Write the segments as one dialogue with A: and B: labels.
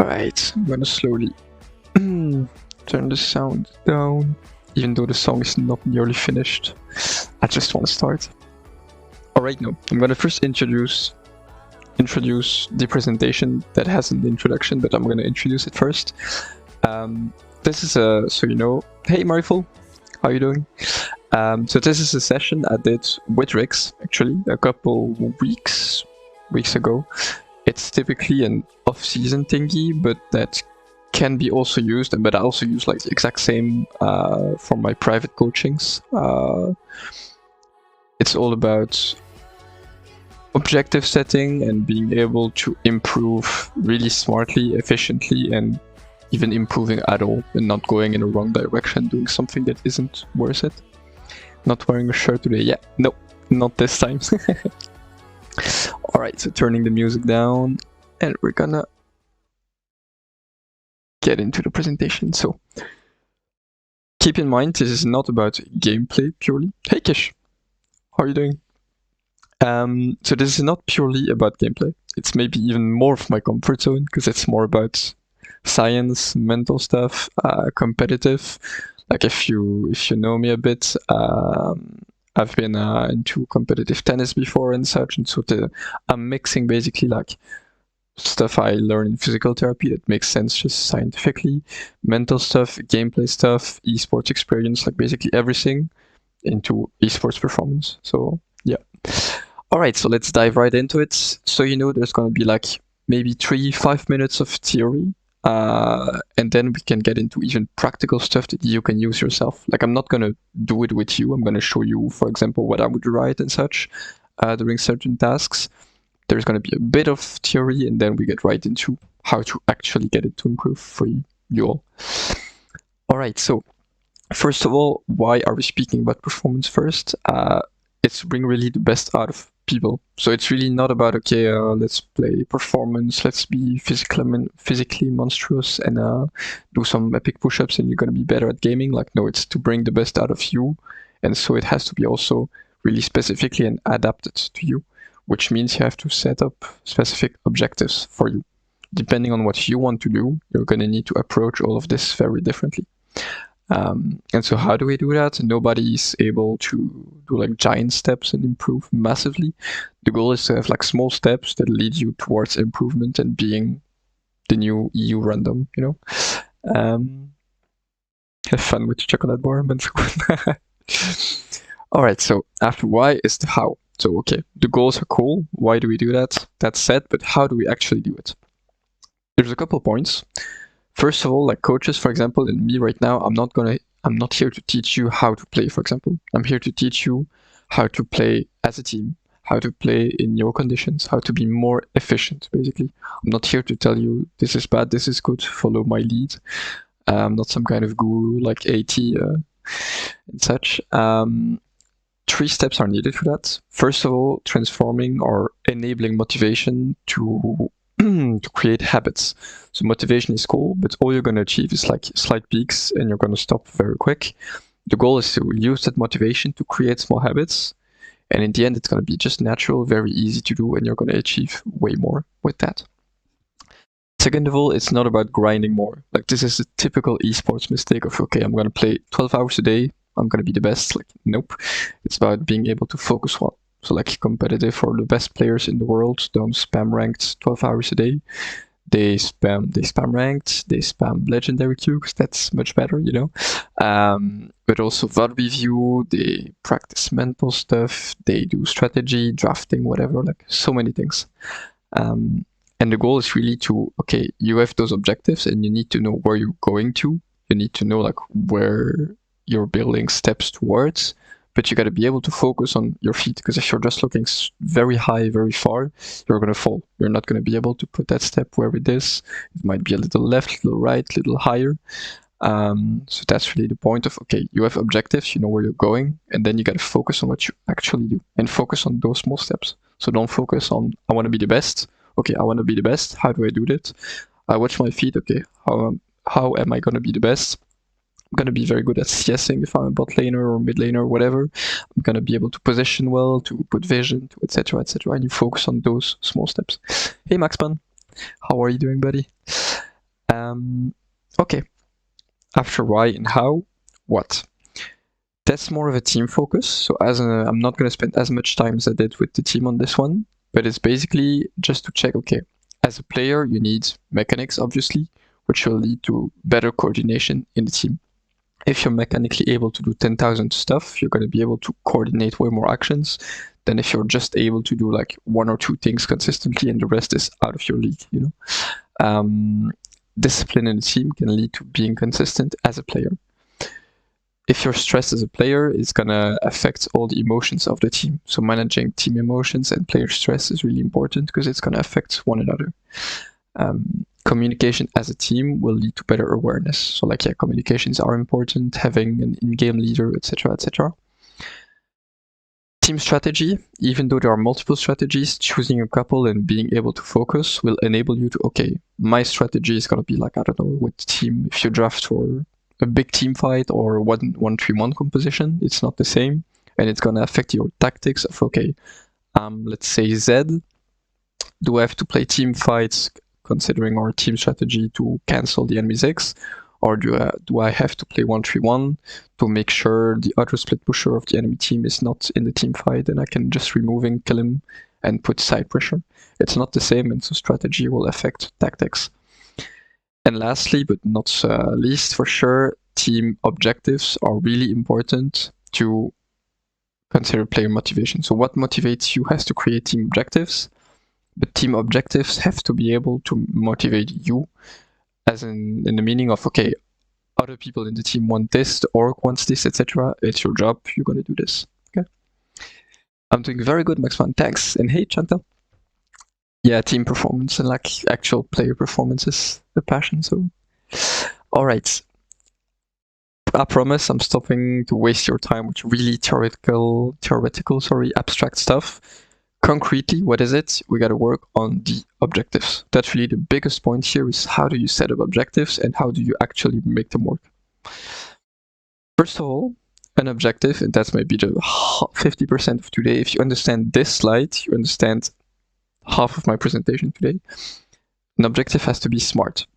A: Alright, I'm gonna slowly turn the sound down, even though the song is not nearly finished. I just want to start. Alright, no, I'm gonna first introduce the presentation that has an introduction, but I'm gonna introduce it first. This is a, so you know, hey Mariful, how are you doing? So this is a session I did with 𝙤𝙧𝙛, actually, a couple weeks ago. It's typically an off-season thingy, but that can be also used, but I also use like the exact same for my private coachings. It's all about objective setting and being able to improve really smartly, efficiently, and even improving at all, and not going in a wrong direction, doing something that isn't worth it. Not wearing a shirt today, yeah, no, not this time. Alright, so turning the music down, and we're gonna get into the presentation. So keep in mind, this is not about gameplay purely. Hey Kish, how are you doing? So this is not purely about gameplay. It's maybe even more of my comfort zone, because it's more about science, mental stuff, competitive. Like if you know me a bit, I've been into competitive tennis before and such, and so I'm mixing basically like stuff I learned in physical therapy that makes sense just scientifically, mental stuff, gameplay stuff, esports experience, like basically everything into esports performance. So yeah. Alright, so let's dive right into it. So you know there's gonna be like maybe 3-5 minutes of theory, and then we can get into even practical stuff that you can use yourself. Like I'm not gonna do it with you, I'm gonna show you, for example, what I would write and such during certain tasks. There's gonna be a bit of theory, and then we get right into how to actually get it to improve for you all. Alright, so first of all, why are we speaking about performance first? It's to bring really the best out of people. So it's really not about, okay, let's play performance, let's be physically monstrous and do some epic push-ups and you're gonna be better at gaming. Like, no, it's to bring the best out of you. And so it has to be also really specifically and adapted to you, which means you have to set up specific objectives for you. Depending on what you want to do, you're gonna need to approach all of this very differently. And so how do we do that? Nobody is able to do like giant steps and improve massively. The goal is to have like small steps that lead you towards improvement and being the new EU random, you know? Have fun with your chocolate bar, man. Alright, so after why is the how. So okay, the goals are cool. Why do we do that? That's set, but how do we actually do it? There's a couple points. First of all, like coaches, for example, and me right now, I'm not here to teach you how to play, for example. I'm here to teach you how to play as a team, how to play in your conditions, how to be more efficient, basically. I'm not here to tell you this is bad, this is good, follow my lead. I'm not some kind of guru like AT and such. 3 steps are needed for that. First of all, transforming or enabling motivation to create habits. So motivation is cool, but all you're going to achieve is like slight peaks and you're going to stop very quick. The goal is to use that motivation to create small habits, and in the end it's going to be just natural, very easy to do, and you're going to achieve way more with that. Second of all, it's not about grinding more. Like this is a typical esports mistake of, okay, I'm going to play 12 hours a day, I'm going to be the best. Like, nope. It's about being able to focus well. So like competitive or the best players in the world don't spam ranked 12 hours a day. They spam ranked, they spam legendary queue, because that's much better, you know. But also VOD review, they practice mental stuff, they do strategy, drafting, whatever, like so many things. And the goal is really to, okay, you have those objectives and you need to know where you're going to. You need to know like where you're building steps towards. But you got to be able to focus on your feet, because if you're just looking very high, very far, you're going to fall. You're not going to be able to put that step where it is. It might be a little left, a little right, a little higher. So that's really the point of, okay, you have objectives, you know where you're going, and then you got to focus on what you actually do and focus on those small steps. So don't focus on, I want to be the best. Okay, I want to be the best. How do I do that? I watch my feet. Okay, how am I going to be the best? I'm going to be very good at CSing if I'm a bot laner or mid laner or whatever. I'm going to be able to position well, to put vision, to etc, etc. And you focus on those small steps. Hey Maxpan, how are you doing, buddy? Okay, after why and how, what? That's more of a team focus. So I'm not going to spend as much time as I did with the team on this one, but it's basically just to check, okay, as a player, you need mechanics, obviously, which will lead to better coordination in the team. If you're mechanically able to do 10,000 stuff, you're going to be able to coordinate way more actions than if you're just able to do like 1 or 2 things consistently and the rest is out of your league, you know? Discipline in the team can lead to being consistent as a player. If you're stressed as a player, it's gonna affect all the emotions of the team. So managing team emotions and player stress is really important because it's gonna affect one another. Communication as a team will lead to better awareness. So like, yeah, communications are important, having an in-game leader, etc., etc. Team strategy, even though there are multiple strategies, choosing a couple and being able to focus will enable you to, okay, my strategy is gonna be like, I don't know, with team, if you draft for a big team fight or 1-3-1 composition, it's not the same, and it's gonna affect your tactics of, okay, let's say Z, do I have to play team fights considering our team strategy to cancel the enemy's X, or do I have to play 1-3-1 to make sure the other split pusher of the enemy team is not in the team fight and I can just remove him, kill him, and put side pressure? It's not the same, and so strategy will affect tactics. And lastly, but not least for sure, team objectives are really important to consider player motivation. So what motivates you has to create team objectives, but team objectives have to be able to motivate you, as in the meaning of, okay, other people in the team want this, the org wants this, etc. It's your job, you're gonna do this. Okay. I'm doing very good, Maxman, thanks. And hey, Chantal. Yeah, team performance and like actual player performance is the passion, so. Alright. I promise I'm stopping to waste your time with really theoretical, abstract stuff. Concretely, what is it? We gotta work on the objectives. That's really the biggest point here, is how do you set up objectives and how do you actually make them work? First of all, an objective, and that's maybe the 50% of today. If you understand this slide, you understand half of my presentation today. An objective has to be smart.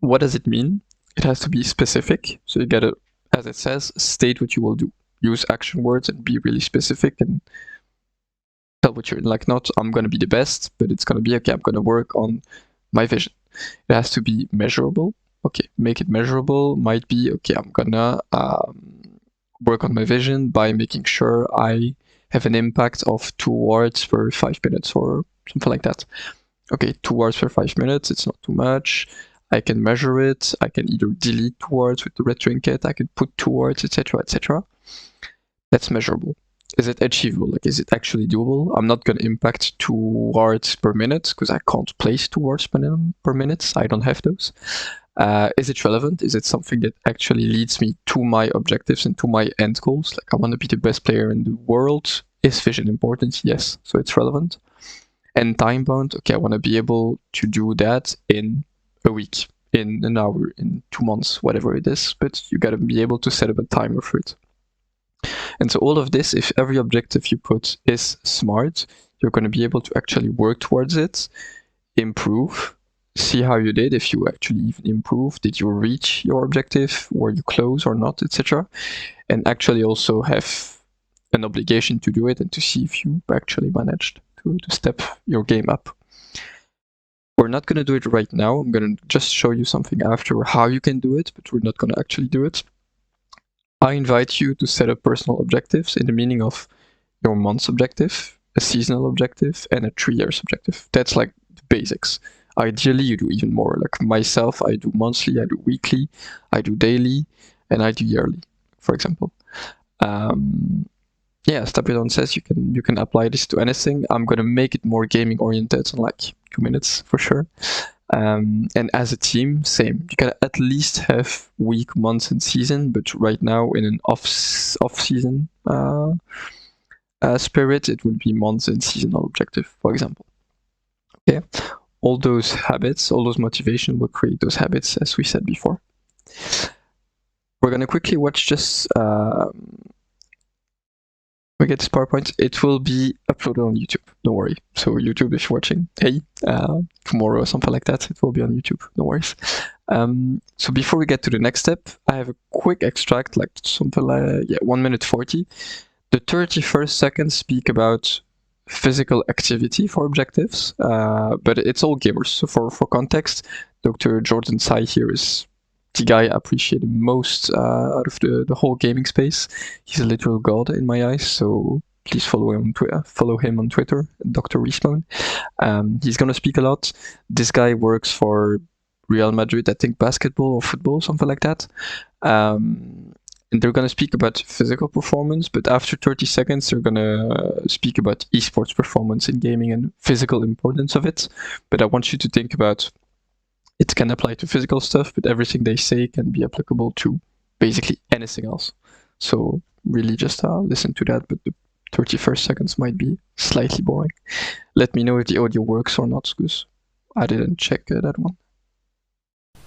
A: What does it mean? It has to be specific. So you gotta, as it says, state what you will do. Use action words and be really specific and tell what you're like, not I'm gonna be the best, but it's gonna be, okay, I'm gonna work on my vision. It has to be measurable. Okay, make it measurable. Might be, okay, I'm gonna work on my vision by making sure I have an impact of 2 wards per 5 minutes or something like that. Okay, 2 wards per 5 minutes, it's not too much. I can measure it. I can either delete 2 wards with the red trinket, I can put 2 wards, etc., etc. That's measurable. Is it achievable? Like, is it actually doable? I'm not going to impact 2 wards per minute because I can't place 2 wards per minute. I don't have those. Is it relevant? Is it something that actually leads me to my objectives and to my end goals? Like, I want to be the best player in the world. Is vision important? Yes, so it's relevant. And time bound, okay, I want to be able to do that in a week, in an hour, in 2 months, whatever it is, but you gotta be able to set up a timer for it. And so all of this, if every objective you put is smart, you're gonna be able to actually work towards it, improve, see how you did, if you actually even improve, did you reach your objective, were you close or not, etc. And actually also have an obligation to do it and to see if you actually managed to step your game up. We're not going to do it right now. I'm going to just show you something after how you can do it, but we're not going to actually do it. I invite you to set up personal objectives in the meaning of your month's objective, a seasonal objective, and a 3 years objective. That's like the basics. Ideally, you do even more. Like myself, I do monthly, I do weekly, I do daily, and I do yearly, for example. Yeah, Stapledon says you can apply this to anything. I'm gonna make it more gaming oriented in like 2 minutes for sure. And as a team, same. You gotta at least have week, months, and season. But right now, in an off season spirit, it would be months and seasonal objective, for example. Okay, all those habits, all those motivation will create those habits, as we said before. We're gonna quickly watch just we get this PowerPoint, it will be uploaded on YouTube. Don't worry. So YouTube, if you're watching, hey, tomorrow or something like that, it will be on YouTube. No worries. So before we get to the next step, I have a quick extract, like something like 1 minute 40. The 31st seconds speak about physical activity for objectives, but it's all gamers. So for context, Dr. 𝙤𝙧𝙛𝙤𝙧𝙢 here is the guy I appreciate the most out of the whole gaming space. He's a literal god in my eyes, so please follow him on Twitter, Dr. 𝙤𝙧𝙧𝙢. He's gonna speak a lot. This guy works for Real Madrid, I think basketball or football, something like that. And they're gonna speak about physical performance, but after 30 seconds, they're gonna speak about esports performance in gaming and physical importance of it. But I want you to think about it can apply to physical stuff, but everything they say can be applicable to basically anything else. So really just listen to that, but the 31st seconds might be slightly boring. Let me know if the audio works or not, because I didn't check that one.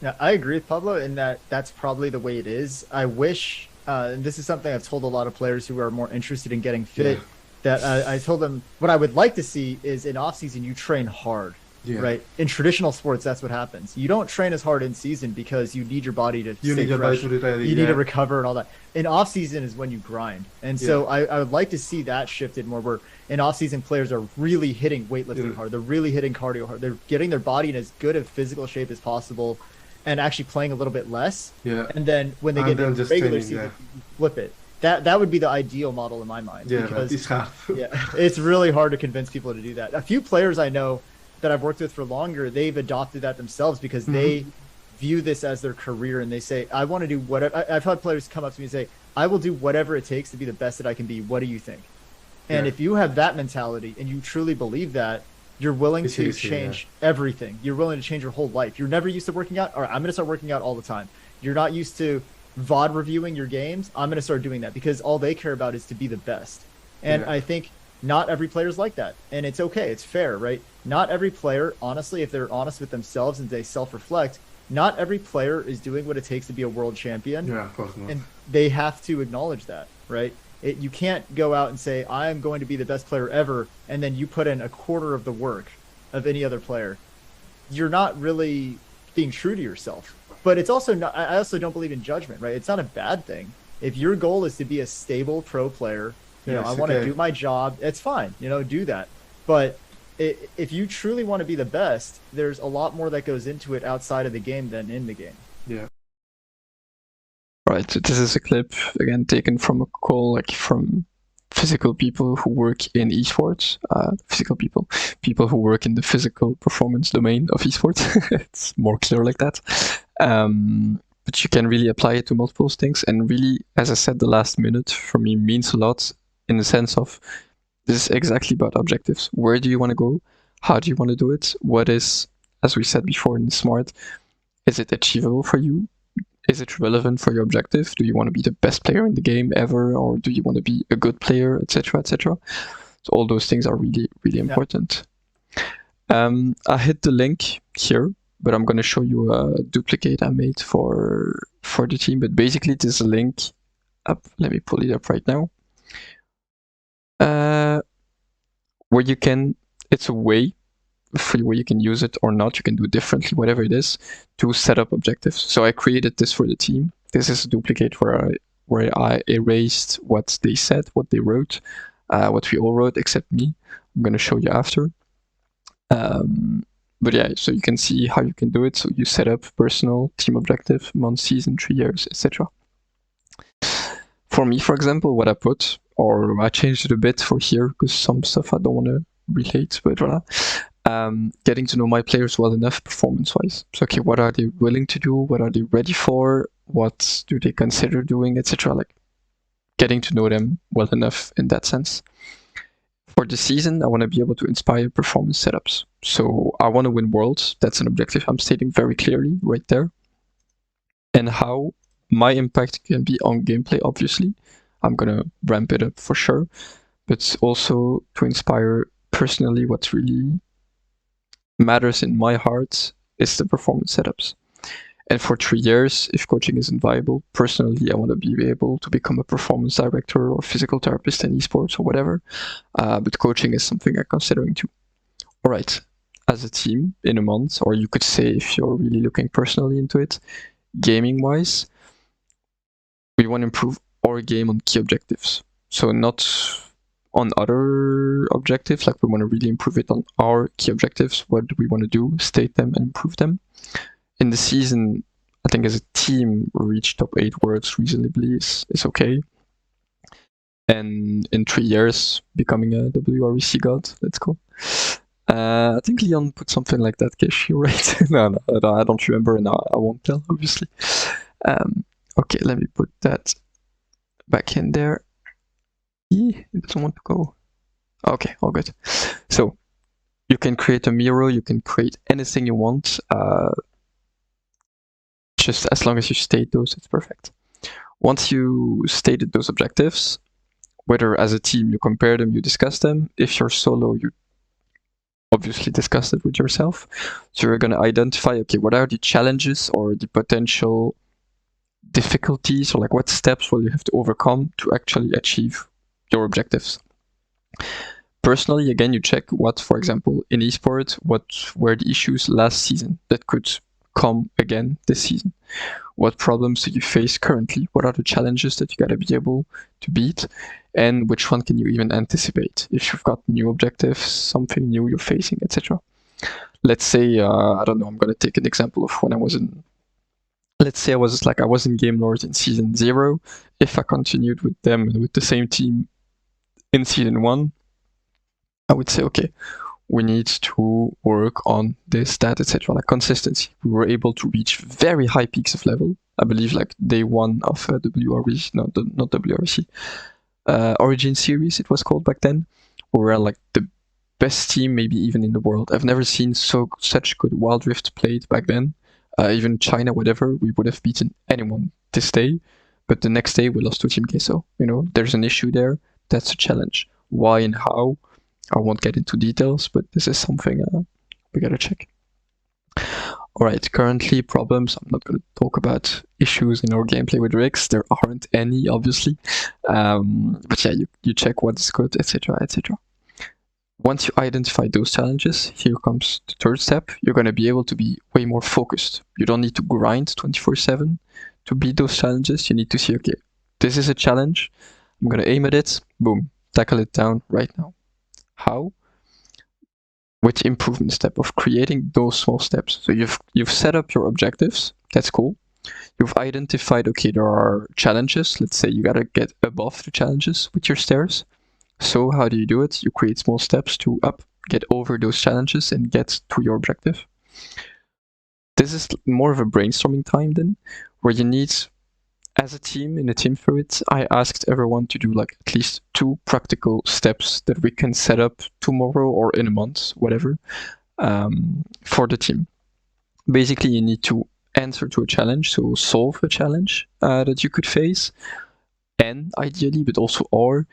B: Yeah, I agree with Pablo in that that's probably the way it is. I wish, and this is something I've told a lot of players who are more interested in getting fit, that I told them what I would like to see is in off season, you train hard. Yeah. Right. In traditional sports, that's what happens. You don't train as hard in season because you need your body to stay fresh. You need to recover and all that. In off season is when you grind. And so I would like to see that shifted more where in off season players are really hitting weightlifting hard. They're really hitting cardio hard. They're getting their body in as good a physical shape as possible and actually playing a little bit less. Yeah. And then when they get into regular season, flip it. That would be the ideal model in my mind. Yeah, because it's really hard to convince people to do that. A few players I know that I've worked with for longer, they've adopted that themselves because they view this as their career and they say, I want to do whatever. I've had players come up to me and say, I will do whatever it takes to be the best that I can be. What do you think? And if you have that mentality and you truly believe that, you're willing to change everything. You're willing to change your whole life. You're never used to working out. All right, I'm going to start working out all the time. You're not used to VOD reviewing your games. I'm going to start doing that because all they care about is to be the best. And I think not every player is like that. And it's okay. It's fair, right? Not every player, honestly, if they're honest with themselves and they self-reflect, not every player is doing what it takes to be a world champion. Yeah, of course not. And they have to acknowledge that, right? You can't go out and say, I am going to be the best player ever, and then you put in a quarter of the work of any other player. You're not really being true to yourself. But it's also not, I also don't believe in judgment, right? It's not a bad thing. If your goal is to be a stable pro player, you know, I want to do my job, it's fine, you know, do that. But if you truly want to be the best, there's a lot more that goes into it outside of the game than in the game. Yeah.
A: Right, so this is a clip, again, taken from a call, like from physical people who work in esports, people who work in the physical performance domain of esports. It's more clear like that. But you can really apply it to multiple things. And really, as I said, the last minute for me means a lot in the sense of this is exactly about objectives. Where do you want to go? How do you want to do it? What is, as we said before in Smart, is it achievable for you? Is it relevant for your objective? Do you want to be the best player in the game ever? Or do you want to be a good player, etc., etc.? So all those things are really, really important. I hit the link here, but I'm going to show you a duplicate I made for the team. But basically, this is a link up. Let me pull it up right now. Where you can, it's a way where you can use it or not, you can do it differently, whatever it is, to set up objectives. So I created this for the team. This is a duplicate where I erased what they said, what they wrote, what we all wrote except me. I'm going to show you after. But yeah, so you can see how you can do it. So you set up personal, team objective, month, season, 3 years, etc. For me, for example, what I put, or I changed it a bit for here because some stuff I don't want to relate, but voilà. Getting to know my players well enough performance-wise. So, okay, what are they willing to do? What are they ready for? What do they consider doing, etc. Like getting to know them well enough in that sense. For the season, I want to be able to inspire performance setups. So I want to win worlds. That's an objective I'm stating very clearly right there. And how my impact can be on gameplay, obviously. I'm going to ramp it up for sure. But also to inspire personally what really matters in my heart is the performance setups. And for 3 years, if coaching isn't viable, personally, I want to be able to become a performance director or physical therapist in esports or whatever. But coaching is something I'm considering too. All right, as a team in a month, or you could say if you're really looking personally into it, gaming-wise, we want to improve our game on key objectives. So not on other objectives, like we want to really improve it on our key objectives. What do we want to do? State them and improve them. In the season, I think as a team, we reached top 8 worlds reasonably is okay. And in 3 years, becoming a WREC god. Let's go. I think Leon put something like that, Kish, you're right. no, I don't remember, and I won't tell, obviously. Okay, let me put that back in there. It doesn't want to go. Okay, all good. So, you can create a mirror, you can create anything you want. Just as long as you state those, it's perfect. Once you stated those objectives, whether as a team you compare them, you discuss them. If you're solo, you obviously discuss it with yourself. So you're going to identify, okay, what are the challenges or the potential difficulties, or like what steps will you have to overcome to actually achieve your objectives. Personally, again, you check what, for example, in esports, what were the issues last season that could come again this season. What problems do you face currently? What are the challenges that you gotta be able to beat? And which one can you even anticipate? If you've got new objectives, something new you're facing, etc. Let's say, I don't know, I'm gonna take an example of when I was in, let's say I was in Game Lords in season 0. If I continued with them and with the same team in season 1, I would say, okay, we need to work on this, that, etc. Like consistency. We were able to reach very high peaks of level. I believe like day 1 of WREC, not WREC, Origin Series it was called back then. We were like the best team maybe even in the world. I've never seen such good Wild Rift played back then. Even China, whatever, we would have beaten anyone this day. But the next day we lost to Team Queso. You know, there's an issue there. That's a challenge. Why and how? I won't get into details, but this is something we gotta check. Alright, currently problems. I'm not gonna talk about issues in our gameplay with Rix. There aren't any, obviously. But yeah, you check what's good, etc, etc. Once you identify those challenges, here comes the third step. You're gonna be able to be way more focused. You don't need to grind 24/7 to beat those challenges. You need to see, okay, this is a challenge. I'm gonna aim at it. Boom, tackle it down right now. How? With improvement step of creating those small steps. So you've set up your objectives. That's cool. You've identified, okay, there are challenges. Let's say you gotta get above the challenges with your stairs. So how do you do it? You create small steps to get over those challenges and get to your objective. This is more of a brainstorming time then, where you need, as a team, in a team spirit, I asked everyone to do like at least 2 practical steps that we can set up tomorrow or in a month, whatever, for the team. Basically, you need to answer to a challenge, so solve a challenge that you could face, and ideally, but also or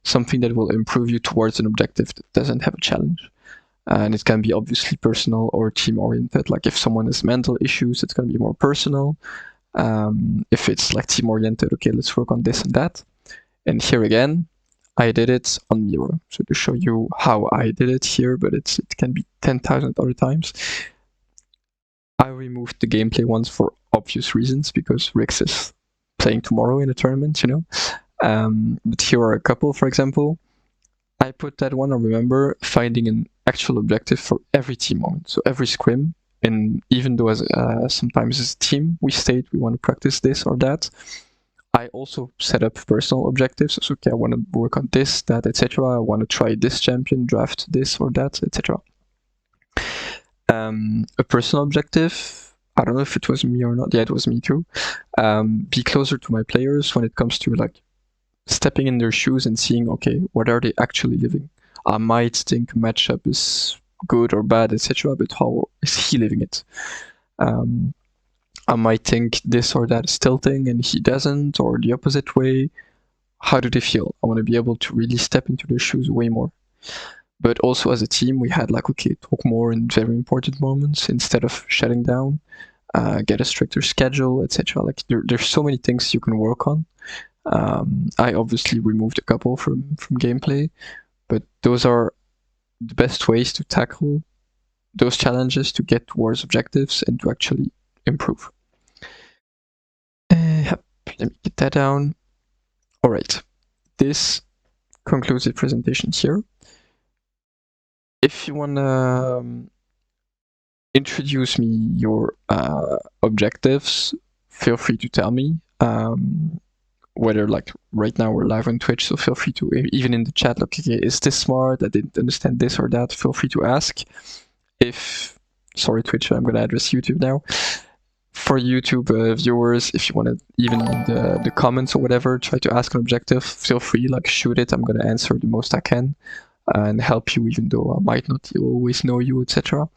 A: something that will improve you towards an objective that doesn't have a challenge. And it can be obviously personal or team-oriented. Like if someone has mental issues, it's going to be more personal. If it's like team-oriented, okay, let's work on this and that. And here again, I did it on Miro. So to show you how I did it here, but it can be 10,000 other times. I removed the gameplay ones for obvious reasons, because Rix is playing tomorrow in a tournament, you know. But here are a couple, for example. I put that one, I remember finding an actual objective for every team moment. So every scrim, and even though sometimes as a team we state we want to practice this or that, I also set up personal objectives. So okay, I want to work on this, that, etc. I want to try this champion, draft this or that, etc. A personal objective, I don't know if it was me or not. Yeah, it was me too. Be closer to my players when it comes to like stepping in their shoes and seeing, okay, what are they actually living? I might think matchup is good or bad, etc., but how is he living it? I might think this or that is tilting and he doesn't, or the opposite way. How do they feel? I want to be able to really step into their shoes way more. But also as a team, we had like, okay, talk more in very important moments instead of shutting down. get a stricter schedule, etc. Like there's so many things you can work on. I obviously removed a couple from gameplay, but those are the best ways to tackle those challenges, to get towards objectives and to actually improve. Let me get that down. All right, this concludes the presentation here. If you want to introduce me your objectives, feel free to tell me. Whether like right now we're live on Twitch, so feel free to, even in the chat, like, okay, is this smart? I didn't understand this or that. Feel free to ask. Sorry Twitch, I'm gonna address YouTube now. For YouTube viewers, if you want to, even in the comments or whatever, try to ask an objective, feel free, like shoot it. I'm gonna answer the most I can and help you, even though I might not always know you, etc.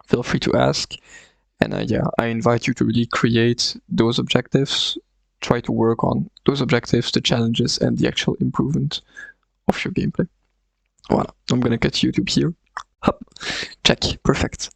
A: Feel free to ask. And yeah, I invite you to really create those objectives, try to work on those objectives, the challenges, and the actual improvement of your gameplay. Voilà, I'm gonna cut YouTube here. Hop, check, perfect.